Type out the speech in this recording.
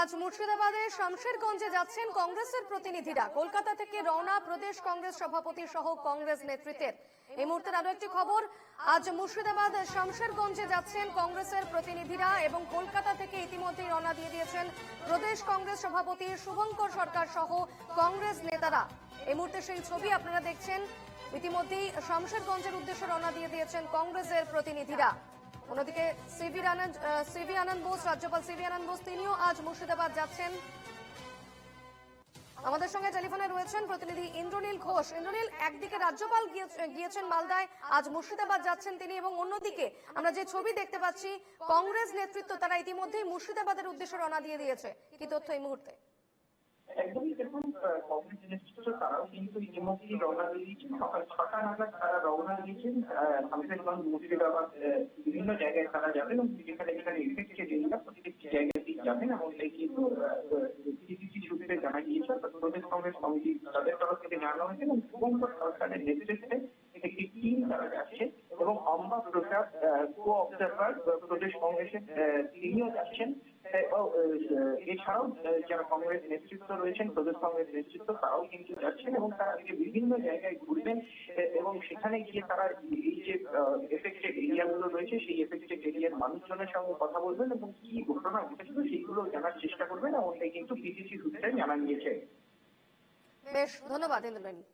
আজ মুর্শিদাবাদের শামশেরগঞ্জে যাচ্ছেন কংগ্রেসের প্রতিনিধিরা। কলকাতা থেকে রওনা প্রদেশ কংগ্রেস সভাপতি সহ কংগ্রেস নেতৃত্বের। এই মুহূর্তের আরো একটি খবর, আজ মুর্শিদাবাদ শামশেরগঞ্জে যাচ্ছেন কংগ্রেসের প্রতিনিধিরা এবং কলকাতা থেকে ইতিমধ্যেই রওনা দিয়ে দিয়েছেন প্রদেশ কংগ্রেস সভাপতি শুভঙ্কর সরকার সহ কংগ্রেস নেতারা। এই মুহূর্তে সেই ছবি আপনারা দেখছেন, ইতিমধ্যেই শামশেরগঞ্জের উদ্দেশ্যে রওনা দিয়ে দিয়েছেন কংগ্রেসের প্রতিনিধিরা। অন্যদিকে সিভি আনন্দ বোস, রাজ্যপাল সিভি আনন্দ বোস, তিনিও আজ মুর্শিদাবাদ যাচ্ছেন। আমাদের সঙ্গে টেলিফোনে রয়েছেন প্রতিনিধি ইন্দ্রনীল ঘোষ। ইন্দ্রনীল, একদিকে রাজ্যপাল গিয়েছেন মালদায়, আজ মুর্শিদাবাদ যাচ্ছেন তিনি, এবং অন্যদিকে আমরা যে ছবি দেখতে পাচ্ছি কংগ্রেস নেতৃত্ব তারা ইতিমধ্যেই মুর্শিদাবাদের উদ্দেশ্যে রওনা দিয়ে দিয়েছে। কি তথ্য এই মুহূর্তে? একদমই দেখুন, কংগ্রেস নেতৃত্ব তারাও কিন্তু ইতিমধ্যেই রওনা দিয়েছেন। সকাল 6টা নাগাদ তারা রওনা দিয়েছেন। শামশেরগঞ্জ, মুর্শিদাবাদ বিভিন্ন জায়গায় তারা যাবেন এবং যেখানে যেখানে ইফেক্টেড এরিয়া প্রত্যেকটি জায়গাতেই যাবেন। এবং এই কিন্তু পিসিসি সূত্রে জানা গিয়েছে, প্রদেশ কংগ্রেস কমিটি তাদের তরফ থেকে জানানো হয়েছে এবং শুভঙ্কর সরকারের নেতৃত্বে একটি টিম তারা যাচ্ছে এবং অম্বা প্রসাদ কো অবজারভার প্রদেশ কংগ্রেসের তিনিও যাচ্ছেন। এছাড়াও যারা কংগ্রেস নেতৃত্ব রয়েছেন, প্রদেশ কংগ্রেস নেতৃত্ব, তারাও কিন্তু যাচ্ছেন এবং তারা আজকে বিভিন্ন জায়গায় ঘুরবেন এবং সেখানে গিয়ে তারা এই যে এফেক্টেড এরিয়াগুলো রয়েছে সেই এফেক্টেড এরিয়ার মানুষজনের সঙ্গে কথা বলবেন এবং কি ঘটনা ঘটেছিল সেইগুলো জানার চেষ্টা করবেন। এমনটাই কিন্তু পিসিসি সূত্রে জানা গিয়েছে। বেশ, ধন্যবাদ ইন্দ্রনীল।